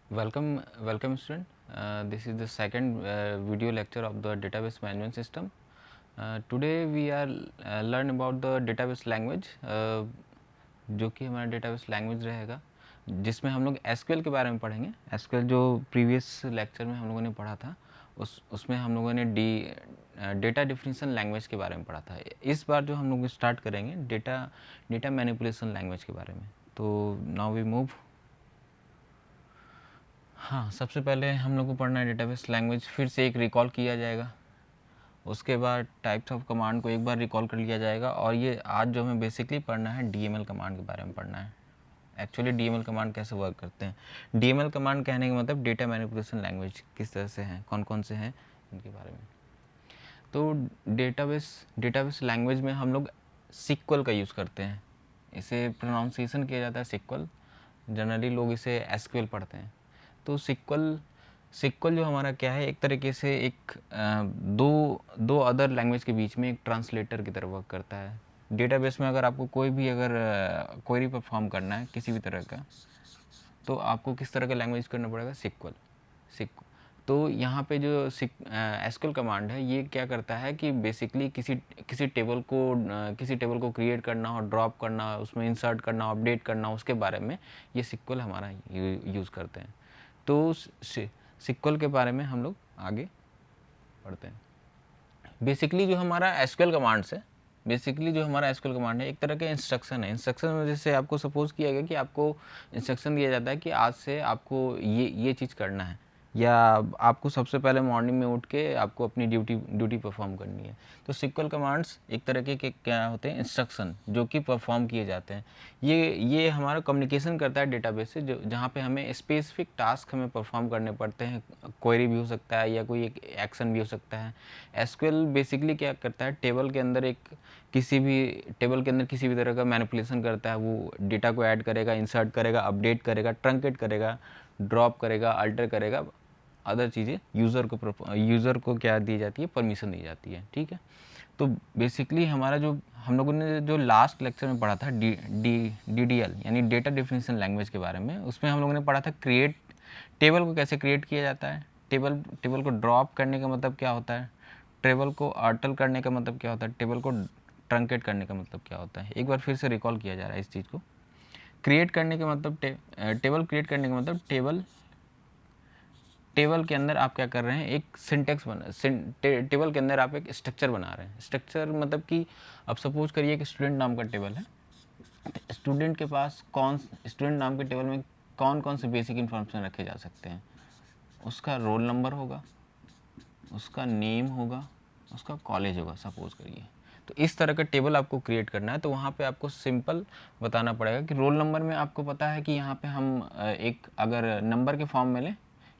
Welcome student. This is the second video lecture of the database management system. Today we are learn about the database language, जो कि हमारा database language रहेगा, जिसमें हम लोग SQL के बारे में पढ़ेंगे. SQL जो previous lecture में हम लोगों ने पढ़ा था, उसमें हम लोगों ने डेटा डिफिनेशन लैंग्वेज के बारे में पढ़ा था. इस बार जो हम लोग स्टार्ट करेंगे डेटा मैनिपुलेशन लैंग्वेज के बारे में. तो नाउ वी मूव. हाँ, सबसे पहले हम लोग को पढ़ना है डेटाबेस लैंग्वेज. फिर से एक रिकॉल किया जाएगा. उसके बाद टाइप्स ऑफ कमांड को एक बार रिकॉल कर लिया जाएगा. और ये आज जो हमें बेसिकली पढ़ना है डीएमएल कमांड के बारे में पढ़ना है. एक्चुअली डीएमएल कमांड कैसे वर्क करते हैं. डीएमएल कमांड कहने का मतलब डेटा मैनिपुलेशन लैंग्वेज किस तरह से हैं, कौन कौन से हैं, इनके बारे में. तो डेटाबेस लैंग्वेज में हम लोग सिक्वल का यूज़ करते हैं. इसे प्रोनाउंसिएशन किया जाता है सिक्वल. जनरली लोग इसे एसक्यूएल पढ़ते हैं. तो सिक्वल जो हमारा क्या है, एक तरीके से एक दो अदर लैंग्वेज के बीच में एक ट्रांसलेटर की तरह वर्क करता है. डेटाबेस में अगर आपको कोई भी अगर क्वेरी परफॉर्म करना है किसी भी तरह का, तो आपको किस तरह का लैंग्वेज करना पड़ेगा, सिक्वल. तो यहाँ पे जो एसक्यूएल कमांड है, ये क्या करता है कि बेसिकली किसी टेबल को क्रिएट करना और ड्रॉप करना, उसमें इंसर्ट करना, अपडेट करना, उसके बारे में ये सिक्वल हमारा यूज़ करते हैं. तो सिक्वल के बारे में हम लोग आगे पढ़ते हैं. बेसिकली जो हमारा एसक्यूएल कमांड्स है, एक तरह का इंस्ट्रक्शन है. इंस्ट्रक्शन में जैसे आपको सपोज किया गया कि आपको इंस्ट्रक्शन दिया जाता है कि आज से आपको ये चीज़ करना है, या आपको सबसे पहले मॉर्निंग में उठ के आपको अपनी ड्यूटी परफॉर्म करनी है. तो सिक्वल कमांड्स एक तरह के क्या होते हैं, इंस्ट्रक्शन जो कि परफॉर्म किए जाते हैं. ये हमारा कम्युनिकेशन करता है डेटाबेस से, जहाँ पे हमें स्पेसिफिक टास्क हमें परफॉर्म करने पड़ते हैं. क्वेरी भी हो सकता है या कोई एक एक्शन भी हो सकता है. एसक्यूएल बेसिकली क्या करता है, टेबल के अंदर किसी भी तरह का मैनिपुलेशन करता है. वो डेटा को ऐड करेगा, इंसर्ट करेगा, अपडेट करेगा, ट्रंकेट करेगा, ड्रॉप करेगा, अल्टर करेगा, अदर चीज़ें यूज़र को क्या दी जाती है, परमिशन दी जाती है. ठीक है. तो बेसिकली हमारा जो हम लोगों ने जो लास्ट लेक्चर में पढ़ा था डीडीएल यानी डेटा डिफिनेशन लैंग्वेज के बारे में, उसमें हम लोगों ने पढ़ा था टेबल को कैसे क्रिएट किया जाता है. टेबल को ड्रॉप करने का मतलब क्या होता है, टेबल को अल्टर करने का मतलब क्या होता है, टेबल को ट्रंकेट करने का मतलब क्या होता है. एक बार फिर से रिकॉल किया जा रहा है इस चीज़ को. क्रिएट करने का मतलब टेबल क्रिएट करने का मतलब टेबल के अंदर आप क्या कर रहे हैं, एक सिंटेक्स टेबल के अंदर आप एक स्ट्रक्चर बना रहे हैं. स्ट्रक्चर मतलब कि अब सपोज करिए कि स्टूडेंट नाम का टेबल है. स्टूडेंट के पास स्टूडेंट नाम के टेबल में कौन कौन से बेसिक इन्फॉर्मेशन रखे जा सकते हैं. उसका रोल नंबर होगा, उसका नेम होगा, उसका कॉलेज होगा सपोज करिए. तो इस तरह का टेबल आपको क्रिएट करना है. तो वहाँ पे आपको सिंपल बताना पड़ेगा कि रोल नंबर में आपको पता है कि यहाँ पे हम एक अगर नंबर के फॉर्म में लें,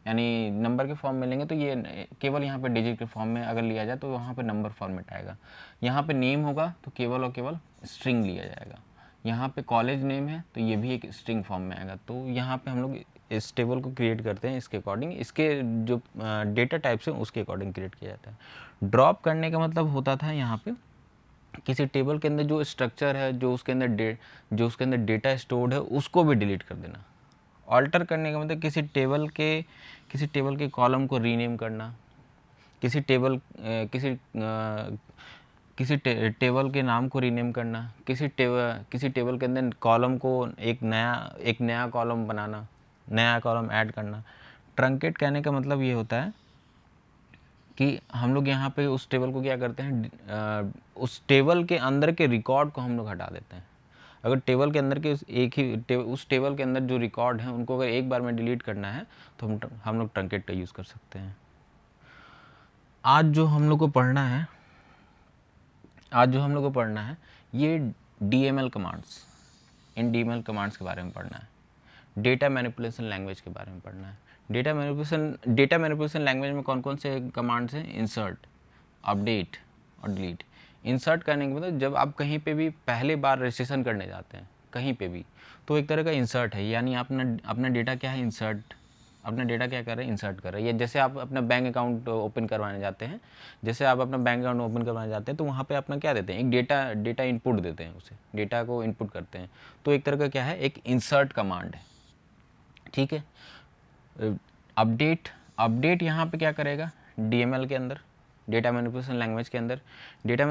यानी नंबर के फॉर्म में लेंगे तो ये केवल यहाँ पे डिजिट के फॉर्म में अगर लिया जाए तो वहाँ पे नंबर फॉर्मेट आएगा. यहाँ पे नेम होगा तो केवल और केवल स्ट्रिंग लिया जाएगा. यहाँ पे कॉलेज नेम है तो ये भी एक स्ट्रिंग फॉर्म में आएगा. तो यहाँ पे हम लोग इस टेबल को क्रिएट करते हैं, इसके अकॉर्डिंग इसके जो डेटा टाइप्स हैं उसके अकॉर्डिंग क्रिएट किया जाता है. ड्रॉप करने का मतलब होता था यहाँ पे किसी टेबल के अंदर जो स्ट्रक्चर है, जो उसके अंदर डेटा स्टोर्ड है, उसको भी डिलीट कर देना. ऑल्टर करने का मतलब किसी टेबल के कॉलम को रीनेम करना, किसी टेबल के नाम को रीनेम करना, किसी टेबल के अंदर कॉलम को एक नया कॉलम बनाना, नया कॉलम ऐड करना. ट्रंकेट कहने का मतलब ये होता है कि हम लोग यहाँ पे उस टेबल को क्या करते हैं, उस टेबल के अंदर के रिकॉर्ड को हम लोग हटा देते हैं. अगर टेबल के अंदर के उस टेबल के अंदर जो रिकॉर्ड हैं उनको अगर एक बार में डिलीट करना है तो हम लोग ट्रंकेट का यूज़ कर सकते हैं. आज जो हम लोग को पढ़ना है ये डीएमएल कमांड्स. इन डीएमएल कमांड्स के बारे में पढ़ना है. डेटा मैनिपुलेशन लैंग्वेज के बारे में पढ़ना है. डेटा मैनिपुलेशन लैंग्वेज में कौन कौन से कमांड्स हैं, इंसर्ट, अपडेट और डिलीट. इंसर्ट करने के मतलब जब आप कहीं पे भी पहले बार रजिस्ट्रेशन करने जाते हैं कहीं पे भी, तो एक तरह का इंसर्ट है. यानी अपना डेटा क्या है, अपना डेटा क्या कर रहे हैं, इंसर्ट कर रहे हैं. जैसे आप अपना बैंक अकाउंट ओपन करवाने जाते हैं, तो वहाँ पे अपना क्या देते हैं, एक डेटा इनपुट देते हैं, उसे डेटा को इनपुट करते हैं. तो एक तरह का क्या है, एक इंसर्ट कमांड है. ठीक है. अपडेट यहाँ पे क्या करेगा, DML के अंदर, डेटा मैनिपुलेशन लैंग्वेज के अंदर, डेटा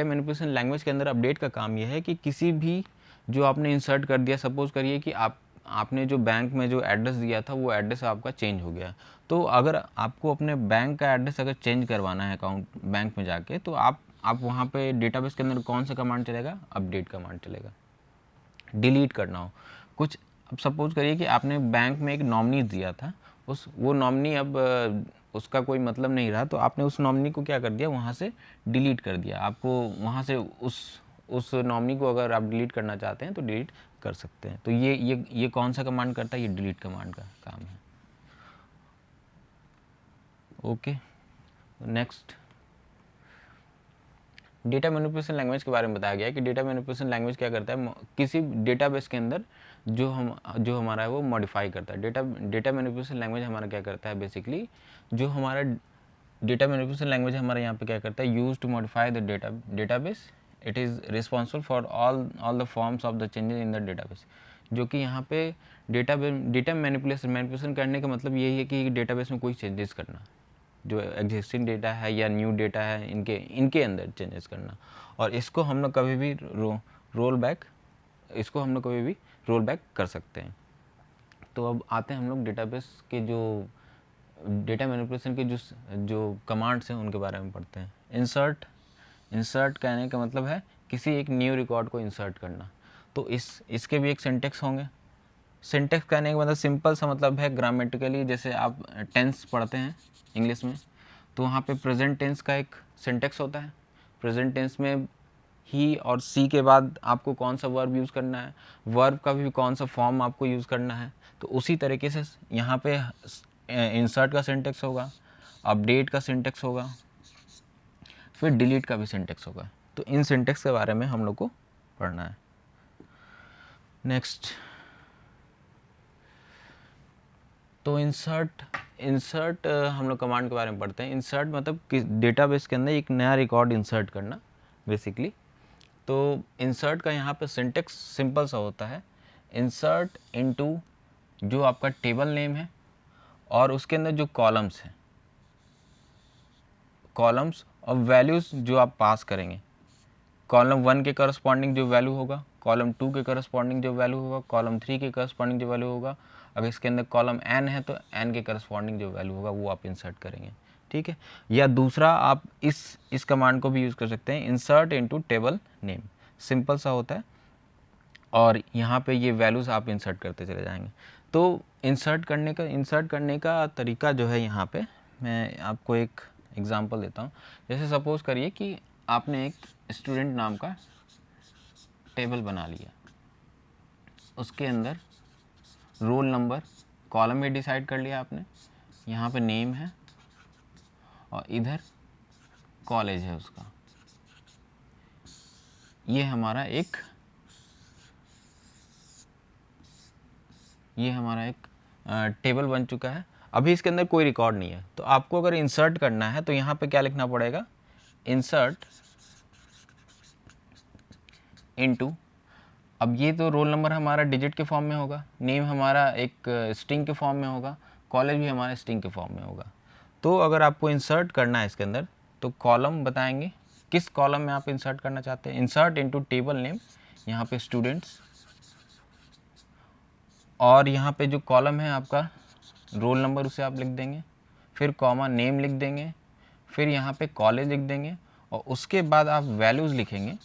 मैनिपुलेशन लैंग्वेज के अंदर अपडेट का काम यह है कि किसी भी जो आपने इंसर्ट कर दिया, सपोज करिए कि आपने जो बैंक में जो एड्रेस दिया था वो एड्रेस आपका चेंज हो गया, तो अगर आपको अपने बैंक का एड्रेस अगर चेंज करवाना है अकाउंट बैंक में जाके, तो आप वहाँ पे डेटाबेस के अंदर कौन सा कमांड चलेगा, अपडेट कमांड चलेगा। डिलीट करना हो कुछ, अब सपोज करिए कि आपने बैंक में एक नॉमिनी दिया था, वो नॉमिनी अब उसका कोई मतलब नहीं रहा, तो आपने उस नॉमिनी को क्या कर दिया, वहाँ से डिलीट कर दिया। आपको वहाँ से उस नॉमिनी को अगर आप डिलीट करना चाहते हैं तो डिलीट कर सकते हैं। तो ये कौन सा कमांड करता है, ये डिलीट कमांड का काम है। Okay, next data manipulation language के बारे में बताया गया है कि डेटा मैनिपुलेशन लैंग्वेज क्या करता है, किसी डेटाबेस के अंदर जो हमारा है वो मॉडिफाई करता है। डेटा मैनिपुलेशन लैंग्वेज हमारा क्या करता है, बेसिकली जो हमारा डेटा मैनिपुलेशन लैंग्वेज हमारा यहाँ पे क्या करता है, use to modify the database, it is responsible for all the forms of the changes in the database. जो कि यहाँ पे डेटा मैनिपुलेशन करने का मतलब यही है कि डेटाबेस में कोई चेंजेस करना, जो एग्जिस्टिंग डेटा है या न्यू डेटा है, इनके अंदर चेंजेस करना, और इसको हम लोग कभी भी रोल बैक कर सकते हैं। तो अब आते हैं हम लोग डेटाबेस के जो डेटा मैनिपुलेशन के जो कमांड्स हैं उनके बारे में पढ़ते हैं। इंसर्ट कहने का मतलब है किसी एक न्यू रिकॉर्ड को इंसर्ट करना। तो इसके भी एक सिंटेक्स होंगे। सिंटेक्स कहने का मतलब सिंपल सा मतलब है ग्रामेटिकली, जैसे आप टेंस पढ़ते हैं इंग्लिश में, तो वहाँ पे प्रेजेंट टेंस का एक सिंटेक्स होता है। प्रेजेंट टेंस में ही और सी के बाद आपको कौन सा वर्ब यूज़ करना है, वर्ब का भी कौन सा फॉर्म आपको यूज़ करना है। तो उसी तरीके से यहाँ पे इंसर्ट का सिंटेक्स होगा, अपडेट का सिंटेक्स होगा, फिर डिलीट का भी सिंटेक्स होगा। तो इन सिंटेक्स के बारे में हम लोग को पढ़ना है। नेक्स्ट, तो इंसर्ट हम लोग कमांड के बारे में पढ़ते हैं। इंसर्ट मतलब कि डेटाबेस के अंदर एक नया रिकॉर्ड इंसर्ट करना बेसिकली। तो इंसर्ट का यहाँ पे सिंटेक्स सिंपल सा होता है, इंसर्ट इनटू जो आपका टेबल नेम है और उसके अंदर जो कॉलम्स हैं, कॉलम्स और वैल्यूज़ जो आप पास करेंगे, कॉलम 1 के करस्पॉन्डिंग जो वैल्यू होगा, कॉलम 2 के करस्पॉन्डिंग जो वैल्यू होगा, कॉलम 3 के करस्पॉन्डिंग जो वैल्यू होगा, अगर इसके अंदर कॉलम n है तो n के करस्पॉन्डिंग जो वैल्यू होगा वो आप इंसर्ट करेंगे। ठीक है, या दूसरा आप इस कमांड को भी यूज़ कर सकते हैं, insert into table name. Simple सा होता है और यहाँ पे ये वैल्यूज़ आप इंसर्ट करते चले जाएंगे। तो इंसर्ट करने का तरीका जो है, यहाँ पे मैं आपको एक एग्जांपल देता हूँ। जैसे सपोज़ करिए कि आपने एक स्टूडेंट नाम का टेबल बना लिया, उसके अंदर रोल नंबर कॉलम भी डिसाइड कर लिया आपने, यहाँ पे नेम है और इधर कॉलेज है उसका। ये हमारा एक टेबल बन चुका है। अभी इसके अंदर कोई रिकॉर्ड नहीं है, तो आपको अगर इंसर्ट करना है तो यहाँ पे क्या लिखना पड़ेगा, इंसर्ट इनटू, अब ये तो रोल नंबर हमारा डिजिट के फॉर्म में होगा, नेम हमारा एक स्ट्रिंग के फॉर्म में होगा, कॉलेज भी हमारा स्ट्रिंग के फॉर्म में होगा। तो अगर आपको इंसर्ट करना है इसके अंदर, तो कॉलम बताएंगे किस कॉलम में आप इंसर्ट करना चाहते हैं। इंसर्ट इनटू टेबल नेम, यहाँ पे स्टूडेंट्स, और यहाँ पे जो कॉलम है आपका रोल नंबर उसे आप लिख देंगे, फिर कॉमा नेम लिख देंगे, फिर यहाँ पे कॉलेज लिख देंगे, और उसके बाद आप वैल्यूज़ लिखेंगे।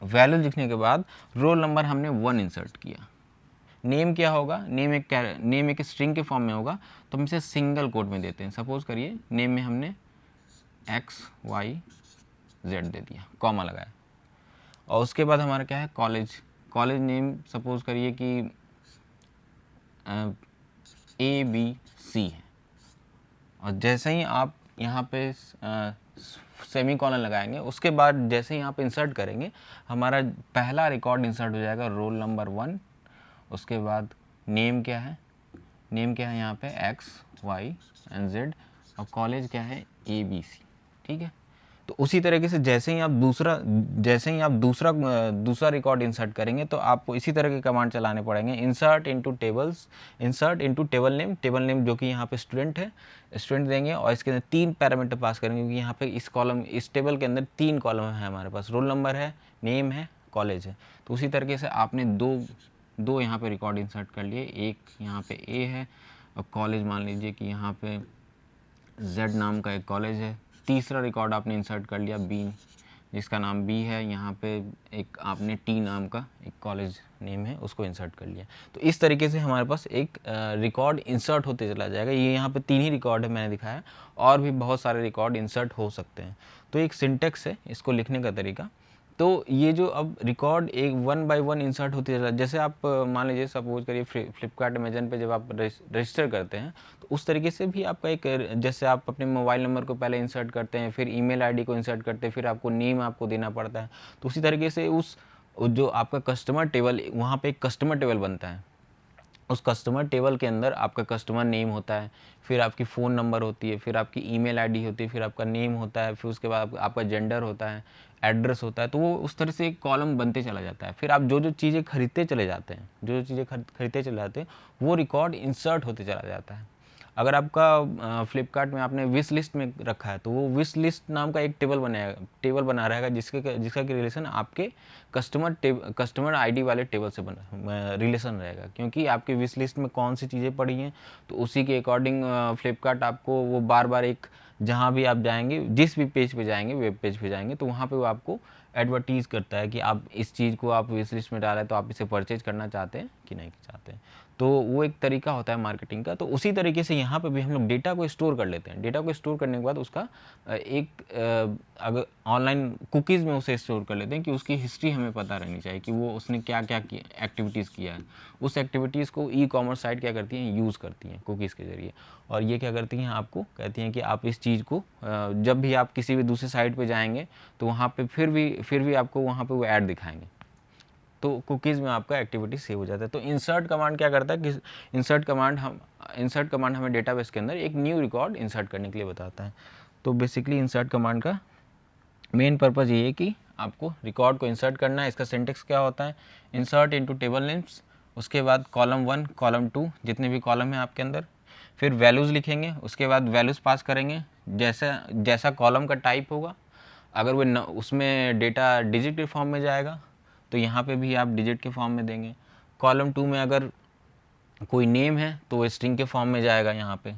वैल्यूज लिखने के बाद रोल नंबर हमने 1 इंसर्ट किया। नेम क्या होगा, नेम एक स्ट्रिंग के फॉर्म में होगा, तो हम इसे सिंगल कोट में देते हैं। सपोज करिए नेम में हमने XYZ दे दिया, कॉमा लगाया, और उसके बाद हमारा क्या है, कॉलेज नेम सपोज करिए कि ABC है, और जैसे ही आप यहाँ पे सेमी कॉलन लगाएंगे, उसके बाद जैसे ही आप इंसर्ट करेंगे, हमारा पहला रिकॉर्ड इंसर्ट हो जाएगा रोल नंबर 1, उसके बाद नेम क्या है यहाँ पे XYZ, और कॉलेज क्या है ABC। ठीक है, तो उसी तरीके से जैसे ही आप दूसरा रिकॉर्ड इंसर्ट करेंगे तो आपको इसी तरह के कमांड चलाने पड़ेंगे। Insert into tables, insert into table name जो कि यहाँ पे स्टूडेंट है, स्टूडेंट देंगे और इसके अंदर 3 पैरामीटर पास करेंगे, क्योंकि यहाँ पे इस टेबल के अंदर 3 कॉलम है हमारे पास, रोल नंबर है, नेम है, कॉलेज है। तो उसी तरीके से आपने दो यहाँ पे रिकॉर्ड इंसर्ट कर लिए, एक यहाँ पे ए है और कॉलेज मान लीजिए कि यहाँ पे Z नाम का एक कॉलेज है। तीसरा रिकॉर्ड आपने इंसर्ट कर लिया बी, जिसका नाम बी है, यहाँ पे एक आपने टी नाम का एक कॉलेज नेम है, उसको इंसर्ट कर लिया। तो इस तरीके से हमारे पास एक रिकॉर्ड इंसर्ट होते चला जाएगा। ये यहाँ पे 3 ही रिकॉर्ड है मैंने दिखाया, और भी बहुत सारे रिकॉर्ड इंसर्ट हो सकते हैं। तो एक सिंटेक्स है इसको लिखने का तरीका। तो ये जो अब रिकॉर्ड एक 1 बाय 1 इंसर्ट होते चला, जैसे आप मान लीजिए सपोज करिए फ्लिपकार्ट अमेजन पे जब आप रजिस्टर करते हैं तो उस तरीके से भी आपका एक, जैसे आप अपने मोबाइल नंबर को पहले इंसर्ट करते हैं, फिर ईमेल आईडी को इंसर्ट करते हैं, फिर आपको नेम आपको देना पड़ता है। तो उसी तरीके से उस जो आपका कस्टमर टेबल, वहाँ पे एक कस्टमर टेबल बनता है। उस कस्टमर टेबल के अंदर आपका कस्टमर नेम होता है, फिर आपकी फ़ोन नंबर होती है, फिर आपकी ईमेल आईडी होती है, फिर आपका नेम होता है, फिर उसके बाद आपका जेंडर होता है, एड्रेस होता है। तो वो उस तरह से एक कॉलम बनते चला जाता है। फिर आप जो चीज़ें खरीदते चले जाते हैं, खरीदते चले जाते हैं, वो रिकॉर्ड इंसर्ट होते चला जाता है। अगर आपका फ्लिपकार्ट में आपने विश लिस्ट में रखा है तो वो विश लिस्ट नाम का एक टेबल बना रहेगा, जिसका कि रिलेशन आपके कस्टमर आईडी वाले टेबल से रिलेशन रहेगा, क्योंकि आपके विश लिस्ट में कौन सी चीज़ें पड़ी हैं तो उसी के अकॉर्डिंग फ्लिपकार्ट आपको वो बार बार एक, जहाँ भी आप जाएंगे, जिस भी पेज पे जाएंगे, वेब पेज पे जाएंगे, तो वहाँ पे वो आपको एडवर्टीज़ करता है कि आप इस चीज़ को आप विश लिस्ट में डाला है तो आप इसे परचेज करना चाहते हैं कि नहीं चाहते हैं। तो वो एक तरीका होता है मार्केटिंग का। तो उसी तरीके से यहाँ पे भी हम लोग डेटा को स्टोर कर लेते हैं। डेटा को स्टोर करने के बाद उसका अगर ऑनलाइन कुकीज़ में उसे स्टोर कर लेते हैं कि उसकी हिस्ट्री हमें पता रहनी चाहिए कि वो उसने क्या क्या एक्टिविटीज़ किया है। उस एक्टिविटीज़ को ई कॉमर्स साइट क्या करती हैं, यूज़ करती हैं कुकीज़ के ज़रिए। और ये क्या करती हैं, आपको कहती हैं कि आप इस चीज़ को जब भी आप किसी भी दूसरी साइट पर जाएंगे तो वहाँ पर फिर भी आपको वहाँ पर वो ऐड दिखाएंगे। तो कुकीज़ में आपका एक्टिविटी सेव हो जाता है। तो इंसर्ट कमांड क्या करता है कि इंसर्ट कमांड हमें डेटाबेस के अंदर एक न्यू रिकॉर्ड इंसर्ट करने के लिए बताता है। तो बेसिकली इंसर्ट कमांड का मेन पर्पज़ ये है कि आपको रिकॉर्ड को इंसर्ट करना है। इसका सिंटेक्स क्या होता है, इंसर्ट इनटू टेबल नेम्स, उसके बाद कॉलम 1 कॉलम 2 जितने भी कॉलम हैं आपके अंदर, फिर वैल्यूज़ लिखेंगे, उसके बाद वैल्यूज़ पास करेंगे। जैसा कॉलम का टाइप होगा, अगर वो उसमें डेटा डिजिट के फॉर्म में जाएगा तो यहाँ पे भी आप डिजिट के फॉर्म में देंगे। कॉलम 2 में अगर कोई नेम है तो वो स्ट्रिंग के फॉर्म में जाएगा यहाँ पे,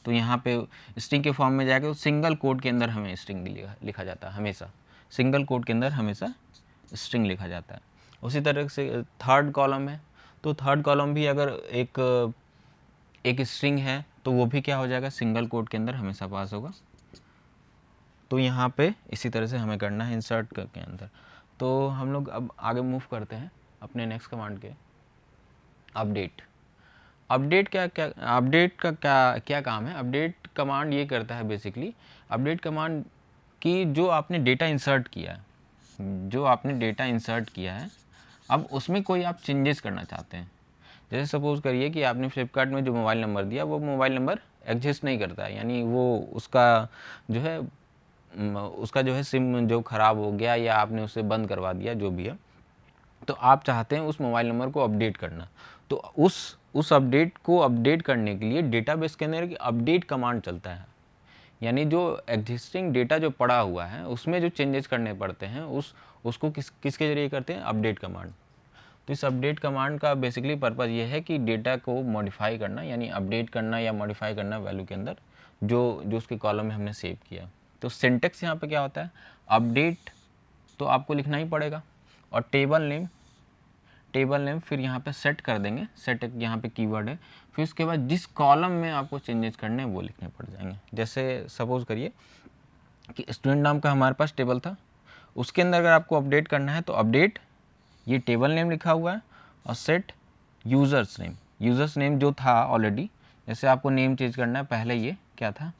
तो यहाँ पे स्ट्रिंग के फॉर्म में जाएगा। तो सिंगल कोड के अंदर हमें स्ट्रिंग लिखा जाता है, हमेशा सिंगल कोड के अंदर हमेशा स्ट्रिंग लिखा जाता है। उसी तरह से थर्ड कॉलम है, तो थर्ड कॉलम भी अगर एक स्ट्रिंग है तो वो भी क्या हो जाएगा, सिंगल कोड के अंदर हमेशा पास होगा। तो यहाँ पे इसी तरह से हमें करना है इंसर्ट के अंदर। तो हम लोग अब आगे मूव करते हैं अपने नेक्स्ट कमांड के, अपडेट का क्या काम है। अपडेट कमांड ये करता है बेसिकली, अपडेट कमांड की जो आपने डेटा इंसर्ट किया है, अब उसमें कोई आप चेंजेस करना चाहते हैं। जैसे सपोज़ करिए कि आपने फ्लिपकार्ट में जो मोबाइल नंबर दिया वो मोबाइल नंबर एग्जिस्ट नहीं करता है, यानी वो उसका जो है सिम जो ख़राब हो गया या आपने उसे बंद करवा दिया, जो भी है, तो आप चाहते हैं उस मोबाइल नंबर को अपडेट करना। तो उस अपडेट को अपडेट करने के लिए डेटाबेस के अंदर एक अपडेट कमांड चलता है, यानी जो एग्जिस्टिंग डेटा जो पड़ा हुआ है उसमें जो चेंजेस करने पड़ते हैं उसको किसके ज़रिए करते हैं, अपडेट कमांड। तो इस अपडेट कमांड का बेसिकली पर्पज़ ये है कि डेटा को मॉडिफाई करना, यानी अपडेट करना या मॉडिफाई करना वैल्यू के अंदर जो उसके कॉलम में हमने सेव किया। तो सिंटेक्स यहाँ पे क्या होता है, अपडेट तो आपको लिखना ही पड़ेगा, और टेबल नेम फिर यहाँ पे सेट कर देंगे, सेट एक यहाँ पे कीवर्ड है। फिर उसके बाद जिस कॉलम में आपको चेंजेस करने हैं वो लिखने पड़ जाएंगे। जैसे सपोज़ करिए कि स्टूडेंट नाम का हमारे पास टेबल था, उसके अंदर अगर आपको अपडेट करना है तो अपडेट ये टेबल नेम लिखा हुआ है, और सेट यूज़र्स नेम जो था ऑलरेडी, जैसे आपको नेम चेंज करना है, पहले ये क्या था,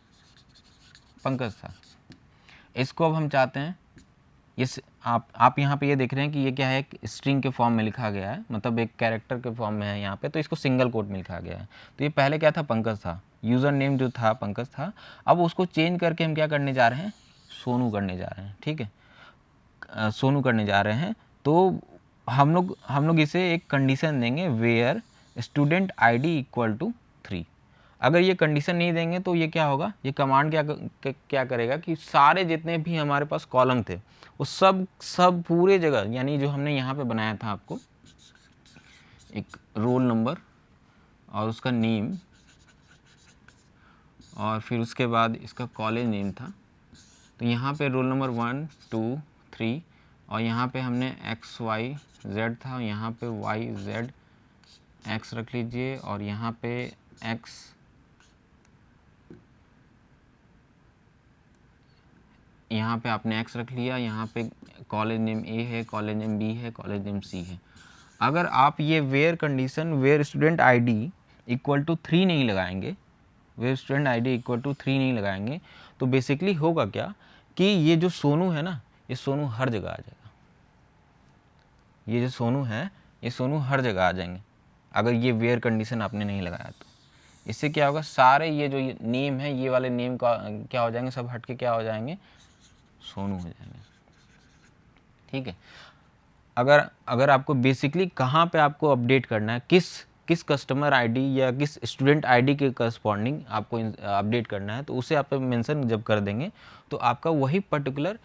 पंकज था, इसको अब हम चाहते हैं ये आप यहाँ पे ये देख रहे हैं कि ये क्या है, एक स्ट्रिंग के फॉर्म में लिखा गया है, मतलब एक कैरेक्टर के फॉर्म में है यहाँ पे, तो इसको सिंगल कोट में लिखा गया है। तो ये पहले क्या था, पंकज था, यूज़र नेम जो था पंकज था। अब उसको चेंज करके हम क्या करने जा रहे हैं, सोनू करने जा रहे हैं, ठीक है, सोनू करने जा रहे हैं, तो हम लोग इसे एक कंडीशन देंगे where student ID equal to 3। अगर ये कंडीशन नहीं देंगे तो ये क्या होगा, ये कमांड क्या करेगा कि सारे जितने भी हमारे पास कॉलम थे वो सब पूरे जगह, यानी जो हमने यहाँ पे बनाया था आपको एक रोल नंबर और उसका नेम और फिर उसके बाद इसका कॉलेज नेम था, तो यहाँ पे रोल नंबर 1 2 3 और यहाँ पे हमने XYZ था, यहाँ पे YZ X रख लीजिए और यहाँ पे X, यहाँ पे आपने X रख लिया, यहाँ पे कॉलेज नेम A है, कॉलेज नेम B है, कॉलेज नेम C है। अगर आप ये where condition where student ID equal to 3 नहीं लगाएंगे, where student ID equal to 3 नहीं लगाएंगे, तो बेसिकली होगा क्या कि ये जो सोनू है ना, ये सोनू हर जगह आ जाएगा। ये जो सोनू है ये सोनू हर जगह आ जाएंगे अगर ये वेयर कंडीशन आपने नहीं लगाया तो। इससे क्या होगा, सारे ये जो नेम है ये वाले नेम का क्या हो जाएंगे, सब हट के क्या हो जाएंगे, सोनू हो जाएंगे, ठीक है। अगर आपको बेसिकली कहाँ पे आपको अपडेट करना है, किस कस्टमर आईडी या किस स्टूडेंट आईडी के करस्पॉन्डिंग आपको अपडेट करना है, तो उसे आप मेंशन जब कर देंगे तो आपका वही पर्टिकुलर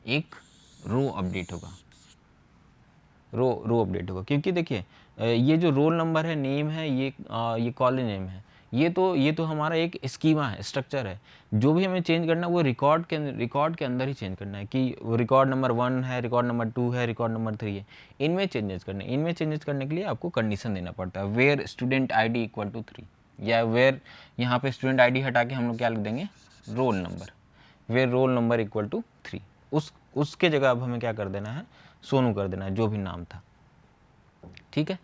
एक रो अपडेट होगा, रो अपडेट होगा। क्योंकि देखिए ये जो रोल नंबर है, नेम है, ये कॉलेज नेम है, ये तो हमारा एक स्कीमा है, स्ट्रक्चर है। जो भी हमें चेंज करना है वो रिकॉर्ड के अंदर ही चेंज करना है कि रिकॉर्ड नंबर 1 है, रिकॉर्ड नंबर 2 है, रिकॉर्ड नंबर 3 है, इनमें चेंजेस करने इनमें चेंजेस करने के लिए आपको कंडीशन देना पड़ता है where student ID equal to 3, या वेयर यहाँ पे स्टूडेंट आईडी हटा के हम लोग क्या लिख देंगे, roll number, where roll number equal to 3। उसके जगह अब हमें क्या कर देना है, सोनू कर देना है, जो भी नाम था, ठीक है।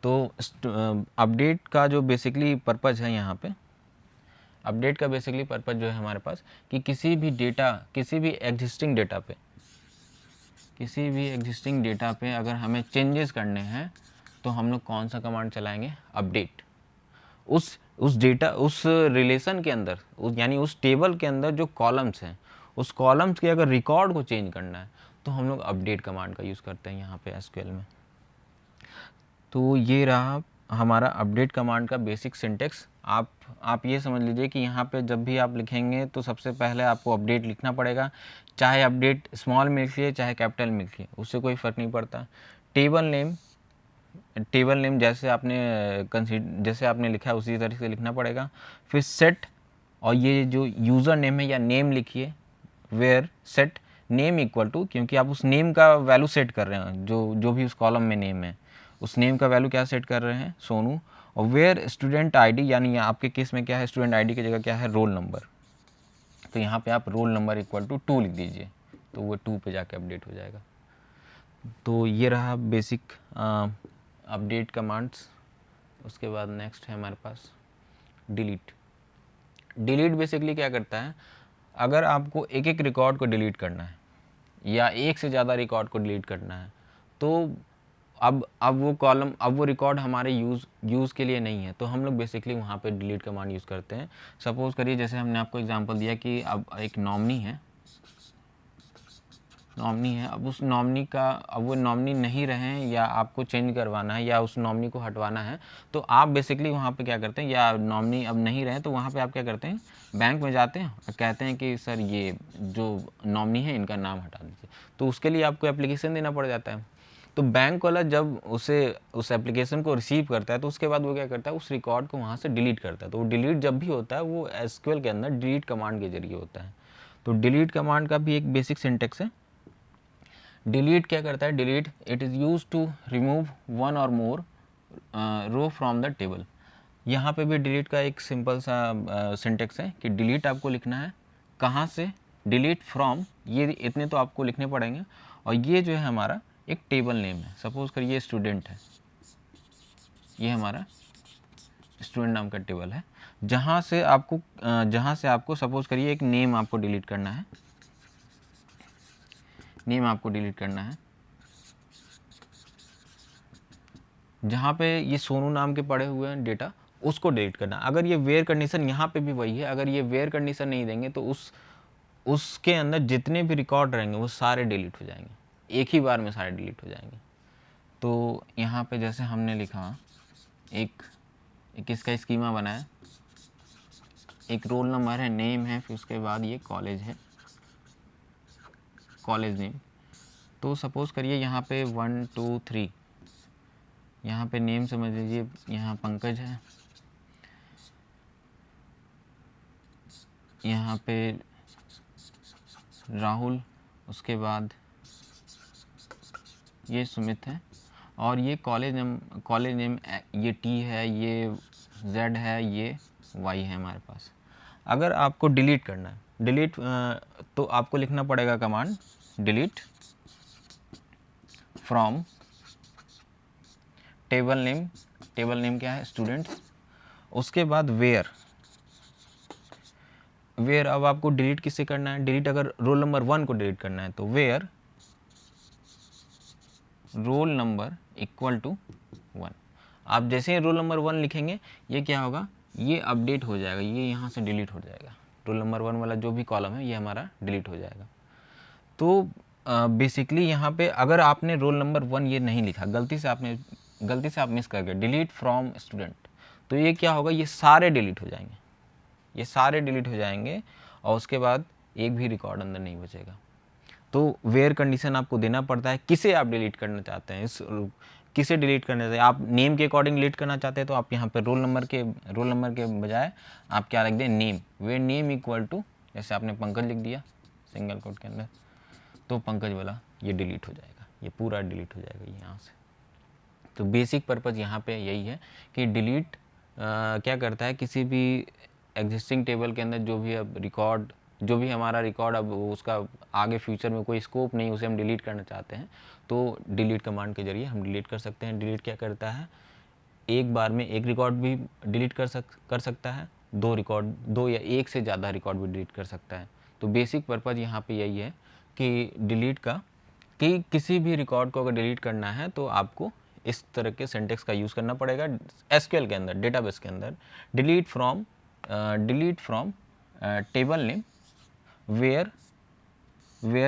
तो अपडेट का जो बेसिकली पर्पज़ है, यहाँ पे अपडेट का बेसिकली पर्पज़ जो है हमारे पास कि किसी भी एग्जिस्टिंग डेटा पे अगर हमें चेंजेस करने हैं तो हम लोग कौन सा कमांड चलाएंगे, अपडेट। उस डेटा, उस रिलेशन के अंदर, यानी उस टेबल के अंदर जो कॉलम्स हैं, उस कॉलम्स के अगर रिकॉर्ड को चेंज करना है तो हम लोग अपडेट कमांड का यूज़ करते हैं यहाँ पे एसक्यूएल में। तो ये रहा हमारा अपडेट कमांड का बेसिक सिंटेक्स। आप ये समझ लीजिए कि यहाँ पे जब भी आप लिखेंगे तो सबसे पहले आपको अपडेट लिखना पड़ेगा, चाहे अपडेट स्मॉल में लिखिए चाहे कैपिटल में लिखिए, उससे कोई फ़र्क नहीं पड़ता। टेबल नेम जैसे आपने लिखा है उसी तरीके से लिखना पड़ेगा। फिर सेट, और ये जो यूज़र नेम है या नेम लिखिए, where set name equal to, क्योंकि आप उस नेम का वैल्यू सेट कर रहे हैं, जो भी उस कॉलम में नेम है उस नेम का वैल्यू क्या सेट कर रहे हैं, सोनू। और वेयर स्टूडेंट आईडी, यानी आपके केस में क्या है, स्टूडेंट आईडी की जगह क्या है, रोल नंबर, तो यहाँ पे आप रोल नंबर इक्वल टू 2 लिख दीजिए, तो वो 2 पे जाके अपडेट हो जाएगा। तो ये रहा बेसिक अपडेट कमांड्स। उसके बाद नेक्स्ट है हमारे पास डिलीट बेसिकली क्या करता है, अगर आपको एक रिकॉर्ड को डिलीट करना है या एक से ज़्यादा रिकॉर्ड को डिलीट करना है, तो अब वो रिकॉर्ड हमारे यूज़ के लिए नहीं है, तो हम लोग बेसिकली वहाँ पे डिलीट कमांड यूज़ करते हैं। सपोज़ करिए जैसे हमने आपको एग्जांपल दिया कि अब एक नॉमिनी है, अब उस नॉमिनी का, अब वो नॉमिनी नहीं रहे या आपको चेंज करवाना है या उस नॉमिनी को हटवाना है, तो आप बेसिकली वहाँ पे क्या करते हैं, या नॉमिनी अब नहीं रहे तो वहाँ पे आप क्या करते हैं, बैंक में जाते हैं और कहते हैं कि सर ये जो नॉमिनी है इनका नाम हटा दीजिए, तो उसके लिए आपको एप्लीकेशन देना पड़ जाता है। तो बैंक वाला जब उस एप्लीकेशन को रिसीव करता है तो उसके बाद वो क्या करता है, उस रिकॉर्ड को वहाँ से डिलीट करता है। तो वो डिलीट जब भी होता है वो एसक्यूएल के अंदर डिलीट कमांड के जरिए होता है। तो डिलीट कमांड का भी एक बेसिक सिंटेक्स है। डिलीट क्या करता है, delete it is use to remove one और more row from the table. यहाँ पे भी डिलीट का एक सिंपल सा सिंटेक्स है कि डिलीट आपको लिखना है कहाँ से, डिलीट फ्रॉम, ये इतने तो आपको लिखने पड़ेंगे। और ये जो है हमारा एक टेबल नेम है, सपोज़ करिए स्टूडेंट है, ये हमारा स्टूडेंट नाम का टेबल है, जहाँ से आपको सपोज़ करिए एक नेम आपको डिलीट करना है, जहाँ पे ये सोनू नाम के पड़े हुए हैं डेटा, उसको डिलीट करना। अगर ये वेयर कंडीशन यहाँ पे भी वही है, अगर ये वेयर कंडीशन नहीं देंगे तो उसके अंदर जितने भी रिकॉर्ड रहेंगे वो सारे डिलीट हो जाएंगे, एक ही बार में सारे डिलीट हो जाएंगे। तो यहाँ पे जैसे हमने लिखा एक इसका स्कीमा बनाया, एक रोल नंबर है, नेम है, फिर उसके बाद ये कॉलेज है, कॉलेज नेम। तो सपोज़ करिए यहाँ पे 1 2 3, यहाँ पे नेम समझ लीजिए, यहाँ पंकज है, यहाँ पे राहुल, उसके बाद ये सुमित है, और ये कॉलेज नेम ये टी है, ये जेड है, ये वाई है हमारे पास। अगर आपको डिलीट करना है, तो आपको लिखना पड़ेगा command delete from table name क्या है, स्टूडेंट्स। उसके बाद वेयर अब आपको डिलीट किससे करना है, डिलीट अगर रोल नंबर 1 को डिलीट करना है तो where roll number equal to 1। आप जैसे ही रोल नंबर 1 लिखेंगे ये क्या होगा, ये अपडेट हो जाएगा, ये यहाँ से डिलीट हो जाएगा, रोल नंबर 1 वाला जो भी कॉलम है ये हमारा डिलीट हो जाएगा। तो बेसिकली यहाँ पे अगर आपने रोल नंबर 1 ये नहीं लिखा, गलती से आप मिस कर गए डिलीट फ्रॉम स्टूडेंट, तो ये क्या होगा, ये सारे डिलीट हो जाएंगे, और उसके बाद एक भी रिकॉर्ड अंदर नहीं बचेगा। तो वेयर कंडीशन आपको देना पड़ता है, किसे आप डिलीट करना चाहते हैं, किसे डिलीट करना चाहते हैं। आप नेम के अकॉर्डिंग डिलीट करना चाहते हैं तो आप यहाँ पे रोल नंबर के बजाय आप क्या रख दें, name, where name equal to, जैसे आपने पंकज लिख दिया सिंगल कोट के अंदर, तो पंकज वाला ये डिलीट हो जाएगा, ये पूरा डिलीट हो जाएगा यहाँ से। तो बेसिक पर्पज़ यहाँ पे यही है कि डिलीट क्या करता है, किसी भी एग्जिस्टिंग टेबल के अंदर जो भी हमारा रिकॉर्ड अब उसका आगे फ्यूचर में कोई स्कोप नहीं, उसे हम डिलीट करना चाहते हैं तो डिलीट कमांड के जरिए हम डिलीट कर सकते हैं। डिलीट क्या करता है, एक बार में एक रिकॉर्ड भी डिलीट कर सकता है, दो या एक से ज़्यादा रिकॉर्ड भी डिलीट कर सकता है। तो बेसिक पर्पज़ यहाँ पे यही है कि डिलीट का, कि किसी भी रिकॉर्ड को अगर डिलीट करना है तो आपको इस तरह के सिंटेक्स का यूज़ करना पड़ेगा एसक्यूएल के अंदर, डेटाबेस के अंदर। Delete from table name where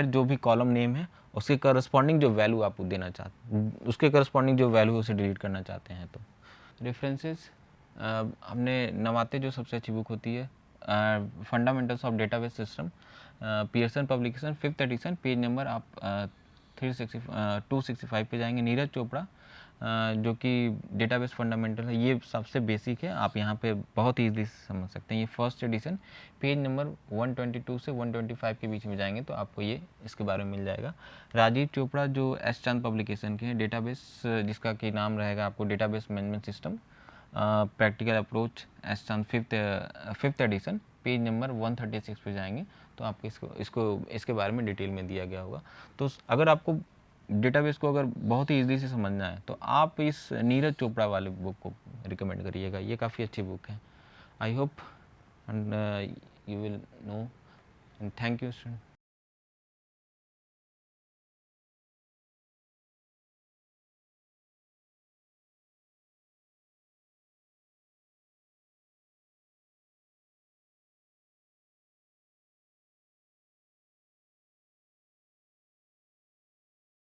जो भी कॉलम नेम है उसके करस्पॉन्डिंग जो वैल्यू आप देना चाहते, उसके करस्पॉन्डिंग जो वैल्यू उसे डिलीट करना चाहते हैं। तो रेफरेंसेस हमने नवाते जो सबसे अच्छी बुक होती है, fundamentals of database system, Pearson publication 5th edition, page number आप 265 पे जाएंगे। नीरज चोपड़ा जो कि डेटाबेस फंडामेंटल है, ये सबसे बेसिक है, आप यहाँ पे बहुत ईजीली समझ सकते हैं। ये 1st एडिशन, पेज नंबर 122 से 125 के बीच में जाएंगे तो आपको ये इसके बारे में मिल जाएगा। राजीव चोपड़ा जो एस चांद पब्लिकेशन के हैं, डेटाबेस जिसका कि नाम रहेगा आपको database management system practical approach, S चांद 5th एडिशन, पेज नंबर 136 पे जाएंगे तो आपको इसके बारे में डिटेल में दिया गया होगा। तो अगर आपको डेटाबेस को अगर बहुत ही ईजी से समझना है तो आप इस नीरज चोपड़ा वाले बुक को रिकमेंड करिएगा, ये काफ़ी अच्छी बुक है। I hope and you will know, and thank you student.